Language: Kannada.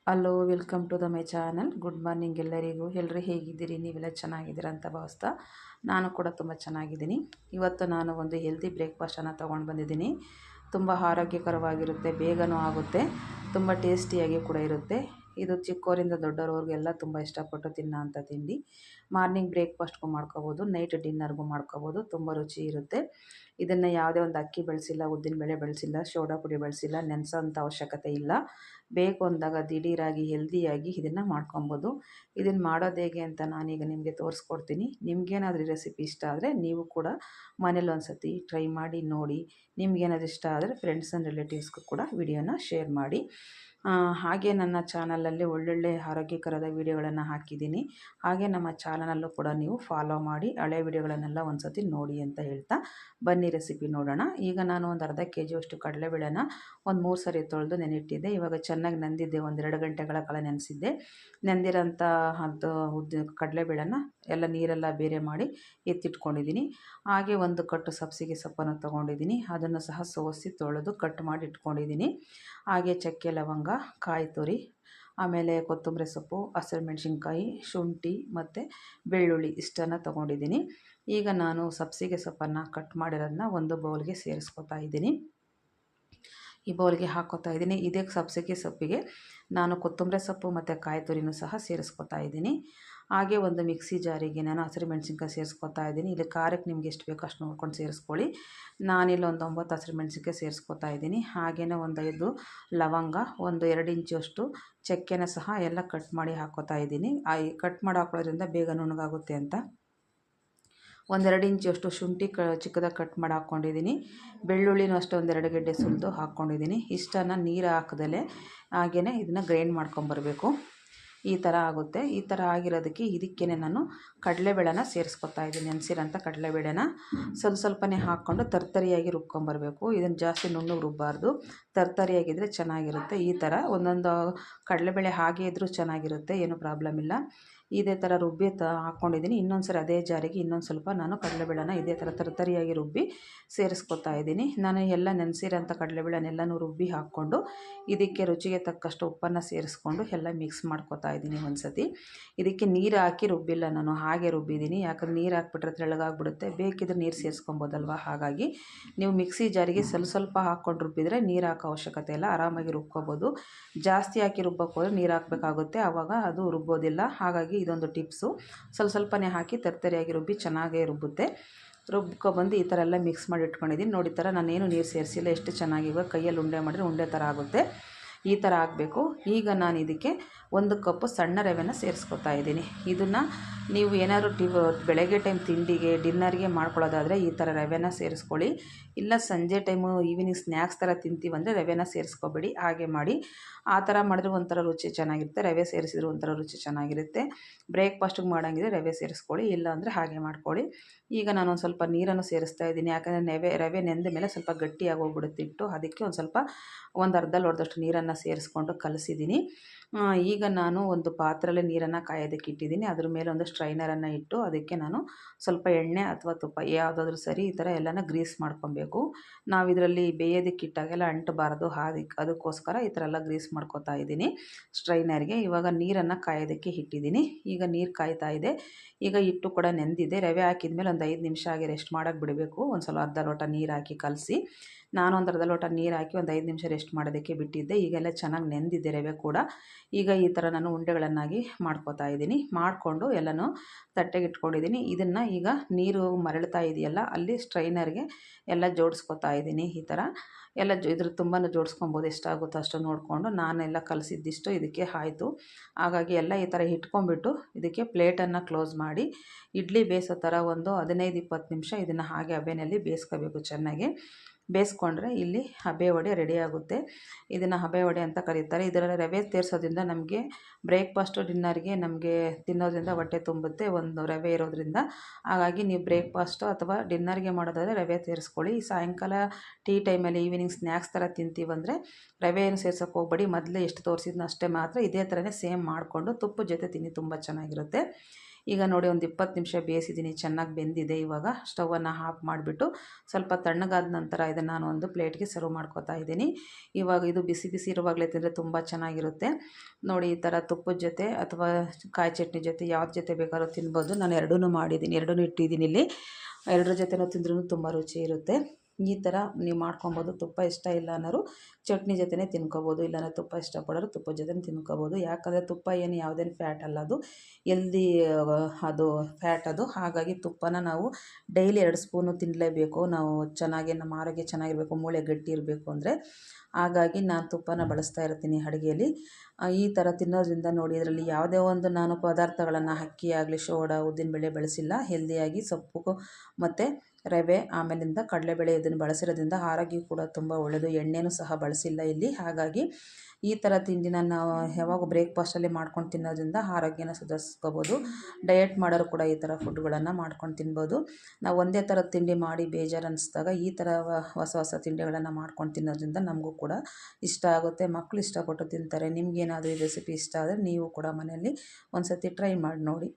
Hello, welcome to the my channel. Good morning ಎಲ್ಲರಿಗೂ. ಎಲ್ಲರೂ ಹೇಗಿದ್ದೀರಿ? ನೀವೆಲ್ಲ ಚೆನ್ನಾಗಿದ್ದೀರಾ ಅಂತ ಭಾವಿಸ್ತಾ ನಾನು ಕೂಡ ತುಂಬ ಚೆನ್ನಾಗಿದ್ದೀನಿ. ಇವತ್ತು ನಾನು ಒಂದು ಹೆಲ್ದಿ ಬ್ರೇಕ್ಫಾಸ್ಟನ್ನು ತೊಗೊಂಡು ಬಂದಿದ್ದೀನಿ. ತುಂಬ ಆರೋಗ್ಯಕರವಾಗಿರುತ್ತೆ, ಬೇಗನೂ ಆಗುತ್ತೆ, ತುಂಬ ಟೇಸ್ಟಿಯಾಗಿ ಕೂಡ ಇರುತ್ತೆ. ಇದು ಚಿಕ್ಕವರಿಂದ ದೊಡ್ಡವರಿಗೆಲ್ಲ ತುಂಬ ಇಷ್ಟಪಟ್ಟು ತಿನ್ನೋಂಥ ತಿಂಡಿ. ಮಾರ್ನಿಂಗ್ ಬ್ರೇಕ್ಫಾಸ್ಟ್ಗೂ ಮಾಡ್ಕೋಬೋದು, ನೈಟ್ ಡಿನ್ನರ್ಗೂ ಮಾಡ್ಕೋಬೋದು. ತುಂಬ ರುಚಿ ಇರುತ್ತೆ. ಇದನ್ನು ಯಾವುದೇ ಒಂದು ಅಕ್ಕಿ ಬಳಸಿಲ್ಲ, ಉದ್ದಿನಬೇಳೆ ಬಳಸಿಲ್ಲ, ಸೋಡಾ ಪುಡಿ ಬಳಸಿಲ್ಲ, ನೆನೆಸೋಂಥ ಅವಶ್ಯಕತೆ ಇಲ್ಲ. ಬೇಕು ಅಂದಾಗ ದಿಢೀರಾಗಿ ಹೆಲ್ದಿಯಾಗಿ ಇದನ್ನು ಮಾಡ್ಕೊಬೋದು. ಇದನ್ನು ಮಾಡೋದು ಹೇಗೆ ಅಂತ ನಾನೀಗ ನಿಮಗೆ ತೋರಿಸ್ಕೊಡ್ತೀನಿ. ನಿಮಗೇನಾದ್ರೂ ಈ ರೆಸಿಪಿ ಇಷ್ಟ ಆದರೆ ನೀವು ಕೂಡ ಮನೇಲಿ ಒಂದು ಸತಿ ಟ್ರೈ ಮಾಡಿ ನೋಡಿ. ನಿಮಗೇನಾದ್ರೂ ಇಷ್ಟ ಆದರೆ ಫ್ರೆಂಡ್ಸ್ ಆ್ಯಂಡ್ ರಿಲೇಟಿವ್ಸ್ಗೂ ಕೂಡ ವಿಡಿಯೋನ ಶೇರ್ ಮಾಡಿ. ಹಾಗೆ ನನ್ನ ಚಾನಲಲ್ಲಿ ಒಳ್ಳೊಳ್ಳೆ ಆರೋಗ್ಯಕರದ ವಿಡಿಯೋಗಳನ್ನು ಹಾಕಿದ್ದೀನಿ. ಹಾಗೆ ನಮ್ಮ ಚಾನಲಲ್ಲೂ ಕೂಡ ನೀವು ಫಾಲೋ ಮಾಡಿ, ಹಳೆ ವಿಡಿಯೋಗಳನ್ನೆಲ್ಲ ಒಂದು ಸತಿ ನೋಡಿ ಅಂತ ಹೇಳ್ತಾ ಬನ್ನಿ ರೆಸಿಪಿ ನೋಡೋಣ. ಈಗ ನಾನು ಒಂದು ಅರ್ಧ ಕೆಜಿಯಷ್ಟು ಕಡಲೆಬೇಳೆನ ಒಂದು 3 ಸರಿ ತೊಳೆದು ನೆನಿಟ್ಟಿದ್ದೆ. ಇವಾಗ ಚೆನ್ನಾಗಿ ನೆಂದಿದ್ದೆ, 1-2 ಗಂಟೆಗಳ ಕಾಲ ನೆನೆಸಿದ್ದೆ. ನೆಂದಿರೋಂಥ ಅದು ಕಡಲೆಬೇಳೆನ ಎಲ್ಲ ನೀರೆಲ್ಲ ಬೇರೆ ಮಾಡಿ ಎತ್ತಿಟ್ಕೊಂಡಿದ್ದೀನಿ. ಹಾಗೆ ಒಂದು ಕಟ್ಟು ಸಬ್ಸಿಗೆ ಸೊಪ್ಪನ್ನು ತೊಗೊಂಡಿದ್ದೀನಿ. ಅದನ್ನು ಸಹ ಸೋಸಿ ತೊಳೆದು ಕಟ್ ಮಾಡಿ ಇಟ್ಕೊಂಡಿದ್ದೀನಿ. ಹಾಗೆ ಚಕ್ಕೆ, ಲವಂಗ, ಕಾಯಿ ತುರಿ, ಆಮೇಲೆ ಕೊತ್ತಂಬರಿ ಸೊಪ್ಪು, ಹಸಿರುಮೆಣ್ಸಿನ್ಕಾಯಿ, ಶುಂಠಿ ಮತ್ತು ಬೆಳ್ಳುಳ್ಳಿ ಇಷ್ಟನ್ನು ತೊಗೊಂಡಿದ್ದೀನಿ. ಈಗ ನಾನು ಸಬ್ಸಿಗೆ ಸೊಪ್ಪನ್ನು ಕಟ್ ಮಾಡಿರೋದನ್ನ ಒಂದು ಬೌಲ್ಗೆ ಸೇರಿಸ್ಕೊತಾ ಇದ್ದೀನಿ. ಈ ಬೌಲ್ಗೆ ಹಾಕ್ಕೋತಾ ಇದ್ದೀನಿ. ಇದೇ ಸಬ್ಸಿಗೆ ಸೊಪ್ಪಿಗೆ ನಾನು ಕೊತ್ತಂಬರಿ ಸೊಪ್ಪು ಮತ್ತು ಕಾಯಿ ತುರಿನೂ ಸಹ ಸೇರಿಸ್ಕೊತಾ ಇದ್ದೀನಿ. ಹಾಗೆ ಒಂದು ಮಿಕ್ಸಿ ಜಾರಿಗೆ ನಾನು ಹಸಿರುಮೆಣ್ಸಿನ್ಕಾಯಿ ಸೇರಿಸ್ಕೊತಾ ಇದ್ದೀನಿ. ಇಲ್ಲಿ ಖಾರಕ್ಕೆ ನಿಮ್ಗೆ ಎಷ್ಟು ಬೇಕೋ ಅಷ್ಟು ನೋಡ್ಕೊಂಡು ಸೇರಿಸ್ಕೊಳ್ಳಿ. ನಾನಿಲ್ಲಿ ಒಂದು 9 ಹಸಿರುಮೆಣ್ಸಿನ್ಕಾಯಿ ಸೇರಿಸ್ಕೊತಾ ಇದ್ದೀನಿ. ಹಾಗೆಯೇ ಒಂದು 5 ಲವಂಗ, ಒಂದು 2 ಇಂಚಷ್ಟು ಚಕ್ಕೆನ ಸಹ ಎಲ್ಲ ಕಟ್ ಮಾಡಿ ಹಾಕ್ಕೋತಾ ಇದ್ದೀನಿ. ಕಟ್ ಮಾಡಿ ಹಾಕೊಳ್ಳೋದ್ರಿಂದ ಬೇಗ ನುಣ್ಣಗಾಗುತ್ತೆ ಅಂತ. 1-2 ಇಂಚಷ್ಟು ಶುಂಠಿ ಚಿಕ್ಕದಾಗಿ ಕಟ್ ಮಾಡಿ ಹಾಕ್ಕೊಂಡಿದ್ದೀನಿ. ಬೆಳ್ಳುಳ್ಳಿನೂ ಅಷ್ಟೇ 1-2 ಗೆಡ್ಡೆ ಸುಲಿದು ಹಾಕ್ಕೊಂಡಿದ್ದೀನಿ. ಇಷ್ಟನ್ನು ನೀರು ಹಾಕದಲ್ಲೇ ಹಾಗೆಯೇ ಇದನ್ನು ಗ್ರೈಂಡ್ ಮಾಡ್ಕೊಂಬರಬೇಕು. ಈ ಥರ ಆಗುತ್ತೆ. ಈ ಥರ ಆಗಿರೋದಕ್ಕೆ ಇದಕ್ಕೇ ನಾನು ಕಡಲೆಬೇಳೆನ ಸೇರಿಸ್ಕೊತಾ ಇದ್ದೀನಿ. ನೆನೆಸಿರೋಂಥ ಕಡಲೆಬೇಳೆನ ಸ್ವಲ್ಪನೇ ಹಾಕ್ಕೊಂಡು ತರ್ತರಿಯಾಗಿ ರುಬ್ಕೊಂಬರಬೇಕು. ಇದನ್ನು ಜಾಸ್ತಿ ನುಣ್ಣಗೆ ರುಬ್ಬಾರ್ದು, ತರ್ತರಿಯಾಗಿದ್ದರೆ ಚೆನ್ನಾಗಿರುತ್ತೆ. ಈ ಥರ ಒಂದೊಂದು ಕಡಲೆಬೇಳೆ ಹಾಗೆ ಇದ್ದರೂ ಚೆನ್ನಾಗಿರುತ್ತೆ, ಏನೂ ಪ್ರಾಬ್ಲಮ್ ಇಲ್ಲ. ಇದೇ ಥರ ರುಬ್ಬಿ ಹಾಕ್ಕೊಂಡಿದ್ದೀನಿ. ಇನ್ನೊಂದು ಸರಿ ಅದೇ ಜಾರಿಗೆ ಇನ್ನೊಂದು ಸ್ವಲ್ಪ ನಾನು ಕಡಲೆಬೇಳೆನ ಇದೇ ಥರ ತರ್ತರಿಯಾಗಿ ರುಬ್ಬಿ ಸೇರಿಸ್ಕೊತಾ ಇದ್ದೀನಿ. ನಾನು ಎಲ್ಲ ನೆನೆಸಿರೋಂಥ ಕಡಲೆಬೇಳೆನೆಲ್ಲನೂ ರುಬ್ಬಿ ಹಾಕ್ಕೊಂಡು ಇದಕ್ಕೆ ರುಚಿಗೆ ತಕ್ಕಷ್ಟು ಉಪ್ಪನ್ನು ಸೇರಿಸ್ಕೊಂಡು ಎಲ್ಲ ಮಿಕ್ಸ್ ಮಾಡ್ಕೊತಾ ಇದ್ದೀನಿ ಒಂದು ಸತಿ. ಇದಕ್ಕೆ ನೀರು ಹಾಕಿ ರುಬ್ಬಿಲ್ಲ, ನಾನು ಹಾಗೆ ರುಬ್ಬಿದ್ದೀನಿ. ಯಾಕಂದ್ರೆ ನೀರು ಹಾಕ್ಬಿಟ್ರೆ ತೆಳ್ಳಗಾಗ್ಬಿಡುತ್ತೆ. ಬೇಕಿದ್ರೆ ನೀರು ಸೇರಿಸ್ಕೊಬೋದಲ್ವ. ಹಾಗಾಗಿ ನೀವು ಮಿಕ್ಸಿ ಜಾರಿಗೆ ಸ್ವಲ್ಪ ಹಾಕ್ಕೊಂಡು ರುಬ್ಬಿದರೆ ನೀರು ಹಾಕೋ ಅವಶ್ಯಕತೆ ಇಲ್ಲ, ಆರಾಮಾಗಿ ರುಬ್ಕೋಬೋದು. ಜಾಸ್ತಿ ಹಾಕಿ ರುಬ್ಬಕ್ಕೆ ಹೋದರೆ ನೀರು ಹಾಕಬೇಕಾಗುತ್ತೆ, ಆವಾಗ ಅದು ರುಬ್ಬೋದಿಲ್ಲ. ಹಾಗಾಗಿ ಇದೊಂದು ಟಿಪ್ಸು. ಸ್ವಲ್ಪನೇ ಹಾಕಿ ತರ್ತರಿಯಾಗಿ ರುಬ್ಬಿ ಚೆನ್ನಾಗೇ ರುಬ್ಬುತ್ತೆ. ರುಬ್ಕೊಬಂದು ಈ ಥರ ಎಲ್ಲ ಮಿಕ್ಸ್ ಮಾಡಿ ಇಟ್ಕೊಂಡಿದ್ದೀನಿ. ನೋಡಿ, ಥರ ನಾನೇನು ನೀರು ಸೇರಿಸಿಲ್ಲ. ಎಷ್ಟು ಚೆನ್ನಾಗಿವಾಗ ಕೈಯಲ್ಲಿ ಉಂಡೆ ಮಾಡಿದ್ರೆ ಉಂಡೆ ಥರ ಆಗುತ್ತೆ. ಈ ಥರ ಆಗಬೇಕು. ಈಗ ನಾನು ಇದಕ್ಕೆ 1 ಕಪ್ಪು ಸಣ್ಣ ರವೆನ ಸೇರಿಸ್ಕೊತಾ ಇದ್ದೀನಿ. ಇದನ್ನು ನೀವು ಏನಾದರೂ ಬೆಳಗ್ಗೆ ಟೈಮ್ ತಿಂಡಿಗೆ, ಡಿನ್ನರ್ಗೆ ಮಾಡ್ಕೊಳ್ಳೋದಾದರೆ ಈ ಥರ ರವೆನ ಸೇರಿಸ್ಕೊಳ್ಳಿ. ಇಲ್ಲ ಸಂಜೆ ಟೈಮು ಈವ್ನಿಂಗ್ ಸ್ನ್ಯಾಕ್ಸ್ ಥರ ತಿಂತೀವಂದರೆ ರವೆನ ಸೇರಿಸ್ಕೊಬೇಡಿ. ಹಾಗೆ ಮಾಡಿ. ಆ ಥರ ಮಾಡಿದ್ರೆ ಒಂಥರ ರುಚಿ ಚೆನ್ನಾಗಿರುತ್ತೆ, ರವೆ ಸೇರಿಸಿದ್ರೆ ಒಂಥರ ರುಚಿ ಚೆನ್ನಾಗಿರುತ್ತೆ. ಬ್ರೇಕ್ಫಾಸ್ಟಿಗೆ ಮಾಡೋಂಗಿದ್ರೆ ರವೆ ಸೇರಿಸ್ಕೊಳ್ಳಿ, ಇಲ್ಲ ಅಂದರೆ ಹಾಗೆ ಮಾಡ್ಕೊಳ್ಳಿ. ಈಗ ನಾನು ಒಂದು ಸ್ವಲ್ಪ ನೀರನ್ನು ಸೇರಿಸ್ತಾ ಇದ್ದೀನಿ. ಯಾಕಂದರೆ ರವೆ ನೆಂದ ಮೇಲೆ ಸ್ವಲ್ಪ ಗಟ್ಟಿಯಾಗಿ ಹೋಗ್ಬಿಡುತ್ತೆ ಹಿಟ್ಟು. ಅದಕ್ಕೆ ಒಂದು ಸ್ವಲ್ಪ ಒಂದು ಅರ್ಧ ಲೋಟದಷ್ಟು ನೀರನ್ನು ಸೇರಿಸ್ಕೊಂಡು ಕಲಸಿದ್ದೀನಿ. ಈಗ ನಾನು ಒಂದು ಪಾತ್ರೆಯಲ್ಲಿ ನೀರನ್ನು ಕಾಯೋದಕ್ಕೆ ಇಟ್ಟಿದ್ದೀನಿ. ಅದ್ರ ಮೇಲೆ ಒಂದು ಸ್ಟ್ರೈನರನ್ನು ಇಟ್ಟು ಅದಕ್ಕೆ ನಾನು ಸ್ವಲ್ಪ ಎಣ್ಣೆ ಅಥವಾ ತುಪ್ಪ ಯಾವುದಾದ್ರೂ ಸರಿ ಈ ಥರ ಎಲ್ಲನ ಗ್ರೀಸ್ ಮಾಡ್ಕೊಬೇಕು. ನಾವು ಇದರಲ್ಲಿ ಬೇಯೋದಕ್ಕೆ ಇಟ್ಟಾಗೆಲ್ಲ ಅಂಟಬಾರ್ದು, ಅದಕ್ಕೋಸ್ಕರ ಈ ಥರ ಎಲ್ಲ ಗ್ರೀಸ್ ಮಾಡ್ಕೊತಾ ಇದ್ದೀನಿ ಸ್ಟ್ರೈನರ್ಗೆ. ಇವಾಗ ನೀರನ್ನು ಕಾಯೋದಕ್ಕೆ ಇಟ್ಟಿದ್ದೀನಿ. ಈಗ ನೀರು ಕಾಯ್ತಾ ಇದೆ. ಈಗ ಹಿಟ್ಟು ಕೂಡ ನೆಂದಿದೆ. ರವೆ ಹಾಕಿದ್ಮೇಲೆ ಒಂದು 5 ನಿಮಿಷ ಆಗಿ ರೆಸ್ಟ್ ಮಾಡೋಕ್ಕೆ ಬಿಡಬೇಕು. ಒಂದು ಸ್ವಲ್ಪ ಅರ್ಧ ಲೋಟ ನೀರು ಹಾಕಿ ಕಲಸಿ ನಾನು ಒಂದು ಅರ್ಧ ಲೋಟ ನೀರು ಹಾಕಿ ಒಂದು 5 ನಿಮಿಷ ರೆಸ್ಟ್ ಮಾಡೋದಕ್ಕೆ ಬಿಟ್ಟಿದ್ದೆ. ಈಗೆಲ್ಲ ಚೆನ್ನಾಗಿ ನೆಂದಿದೆ ರವೆ ಕೂಡ. ಈಗ ಈ ಥರ ನಾನು ಉಂಡೆಗಳನ್ನಾಗಿ ಮಾಡ್ಕೊತಾ ಇದ್ದೀನಿ. ಮಾಡಿಕೊಂಡು ಎಲ್ಲನೂ ತಟ್ಟೆಗೆ ಇಟ್ಕೊಂಡಿದ್ದೀನಿ. ಇದನ್ನು ಈಗ ನೀರು ಮರಳ್ತಾ ಇದೆಯಲ್ಲ, ಅಲ್ಲಿ ಸ್ಟ್ರೈನರ್ಗೆ ಎಲ್ಲ ಜೋಡಿಸ್ಕೊತಾ ಇದ್ದೀನಿ. ಈ ಥರ ಎಲ್ಲ ಇದ್ರ ತುಂಬಾ ಜೋಡಿಸ್ಕೊಬೋದು, ಎಷ್ಟಾಗುತ್ತೋ ಅಷ್ಟು ನೋಡಿಕೊಂಡು. ನಾನೆಲ್ಲ ಕಲಸಿದ್ದಿಷ್ಟು ಇದಕ್ಕೆ ಆಯಿತು. ಹಾಗಾಗಿ ಎಲ್ಲ ಈ ಥರ ಇಟ್ಕೊಂಡ್ಬಿಟ್ಟು ಇದಕ್ಕೆ ಪ್ಲೇಟನ್ನು ಕ್ಲೋಸ್ ಮಾಡಿ ಇಡ್ಲಿ ಬೇಯಿಸೋ ಥರ ಒಂದು 15-20 ನಿಮಿಷ ಇದನ್ನು ಹಾಗೆ ಹಬೆಯಲ್ಲಿ ಬೇಯಿಸ್ಕೋಬೇಕು. ಚೆನ್ನಾಗಿ ಬೇಯಿಸ್ಕೊಂಡ್ರೆ ಇಲ್ಲಿ ಹಬೆ ವಡೆ ರೆಡಿಯಾಗುತ್ತೆ. ಇದನ್ನು ಹಬೆ ವಡೆ ಅಂತ ಕರೀತಾರೆ. ಇದರಲ್ಲಿ ರವೆ ಸೇರಿಸೋದ್ರಿಂದ ನಮಗೆ ಬ್ರೇಕ್ಫಾಸ್ಟು, ಡಿನ್ನರ್ಗೆ ನಮಗೆ ತಿನ್ನೋದ್ರಿಂದ ಹೊಟ್ಟೆ ತುಂಬುತ್ತೆ, ಒಂದು ರವೆ ಇರೋದ್ರಿಂದ. ಹಾಗಾಗಿ ನೀವು ಬ್ರೇಕ್ಫಾಸ್ಟು ಅಥವಾ ಡಿನ್ನರ್ಗೆ ಮಾಡೋದಾದರೆ ರವೆ ಸೇರಿಸ್ಕೊಳ್ಳಿ. ಸಾಯಂಕಾಲ ಟೀ ಟೈಮಲ್ಲಿ ಈವ್ನಿಂಗ್ ಸ್ನ್ಯಾಕ್ಸ್ ಥರ ತಿಂತೀವಂದರೆ ರವೆ ಏನು ಸೇರ್ಸೋಕ್ಕೆ ಹೋಗ್ಬೇಡಿ. ಮೊದಲೇ ಎಷ್ಟು ತೋರಿಸಿದ್ನೋ ಅಷ್ಟೇ ಮಾತ್ರ ಇದೇ ಥರನೇ ಸೇಮ್ ಮಾಡಿಕೊಂಡು ತುಪ್ಪದ ಜೊತೆ ತಿನ್ನಿ, ತುಂಬ ಚೆನ್ನಾಗಿರುತ್ತೆ. ಈಗ ನೋಡಿ ಒಂದು 20 ನಿಮಿಷ ಬೇಯಿಸಿದ್ದೀನಿ, ಚೆನ್ನಾಗಿ ಬೆಂದಿದೆ. ಇವಾಗ ಸ್ಟವನ್ನು ಆಫ್ ಮಾಡಿಬಿಟ್ಟು ಸ್ವಲ್ಪ ತಣ್ಣಗಾದ ನಂತರ ಇದನ್ನು ನಾನು ಒಂದು ಪ್ಲೇಟ್ಗೆ ಸರ್ವ್ ಮಾಡ್ಕೊತಾ ಇದ್ದೀನಿ. ಇವಾಗ ಇದು ಬಿಸಿ ಬಿಸಿ ಇರುವಾಗಲೇ ತಿಂದರೆ ತುಂಬ ಚೆನ್ನಾಗಿರುತ್ತೆ ನೋಡಿ. ಈ ಥರ ತುಪ್ಪದ ಜೊತೆ ಅಥವಾ ಕಾಯಿ ಚಟ್ನಿ ಜೊತೆ ಯಾವ್ದು ಜೊತೆ ಬೇಕಾದ್ರೂ ತಿನ್ಬೋದು. ನಾನು ಎರಡೂ ಮಾಡಿದ್ದೀನಿ, ಎರಡೂ ಇಟ್ಟಿದ್ದೀನಿ ಇಲ್ಲಿ. ಎರಡರ ಜೊತೆನೂ ತಿಂದ್ರೂ ತುಂಬ ರುಚಿ ಇರುತ್ತೆ. ಈ ಥರ ನೀವು ಮಾಡ್ಕೊಬೋದು. ತುಪ್ಪ ಇಷ್ಟ ಇಲ್ಲ ಅನ್ನೋರು ಚಟ್ನಿ ಜೊತೆನೇ ತಿನ್ಕೋಬೋದು, ಇಲ್ಲಾಂದರೆ ತುಪ್ಪ ಇಷ್ಟಪಡೋರು ತುಪ್ಪದ ಜೊತೆ ತಿನ್ಕೋಬೋದು. ಯಾಕಂದರೆ ತುಪ್ಪ ಏನು ಯಾವುದೇನು ಫ್ಯಾಟ್ ಅಲ್ಲ, ಅದು ಎಲ್ದಿ ಅದು ಫ್ಯಾಟ್ ಅದು. ಹಾಗಾಗಿ ತುಪ್ಪನ ನಾವು ಡೈಲಿ 2 ಸ್ಪೂನು ತಿನ್ನಲೇಬೇಕು. ನಾವು ಚೆನ್ನಾಗಿ ನಮ್ಮ ಆರೋಗ್ಯ ಚೆನ್ನಾಗಿರಬೇಕು, ಮೂಳೆ ಗಟ್ಟಿ ಇರಬೇಕು ಅಂದರೆ. ಹಾಗಾಗಿ ನಾನು ತುಪ್ಪನ ಬಳಸ್ತಾ ಇರ್ತೀನಿ ಅಡುಗೆಯಲ್ಲಿ. ಈ ಥರ ತಿನ್ನೋದ್ರಿಂದ ನೋಡಿ, ಇದರಲ್ಲಿ ಯಾವುದೇ ಒಂದು ನಾನು ಪದಾರ್ಥಗಳನ್ನು ಅಕ್ಕಿ ಆಗಲಿ ಸೋಡಾ ಉದ್ದಿನಬೇಳೆ ಬಳಸಿಲ್ಲ. ಹೆಲ್ದಿಯಾಗಿ ಸೊಪ್ಪು ಮತ್ತು ರವೆ ಆಮೇಲಿಂದ ಕಡಲೆಬೇಳೆ ಇದನ್ನು ಬಳಸಿರೋದ್ರಿಂದ ಆರೋಗ್ಯ ಕೂಡ ತುಂಬ ಒಳ್ಳೆಯದು. ಎಣ್ಣೆನೂ ಸಹ ಬಳಸಿಲ್ಲ ಇಲ್ಲಿ. ಹಾಗಾಗಿ ಈ ಥರ ತಿಂಡಿನ ನಾವು ಯಾವಾಗ ಬ್ರೇಕ್ಫಾಸ್ಟಲ್ಲಿ ಮಾಡ್ಕೊಂಡು ತಿನ್ನೋದ್ರಿಂದ ಆರೋಗ್ಯನ ಸುಧಾರಿಸ್ಕೋಬೋದು. ಡಯಟ್ ಮಾಡೋರು ಕೂಡ ಈ ಥರ ಫುಡ್ಗಳನ್ನು ಮಾಡ್ಕೊಂಡು ತಿನ್ಬೋದು. ನಾವು ಒಂದೇ ಥರದ ತಿಂಡಿ ಮಾಡಿ ಬೇಜಾರು ಅನ್ನಿಸ್ದಾಗ ಈ ಥರ ಹೊಸ ಹೊಸ ತಿಂಡಿಗಳನ್ನು ಮಾಡ್ಕೊಂಡು ತಿನ್ನೋದ್ರಿಂದ ನಮಗೂ ಕೂಡ ಇಷ್ಟ ಆಗುತ್ತೆ, ಮಕ್ಕಳು ಇಷ್ಟಪಟ್ಟು ತಿಂತಾರೆ. ನಿಮಗೇನಾದರೂ ಈ ರೆಸಿಪಿ ಇಷ್ಟ ಆದರೆ ನೀವು ಕೂಡ ಮನೆಯಲ್ಲಿ ಒಂದು ಸತಿ ಟ್ರೈ ಮಾಡಿ ನೋಡಿ.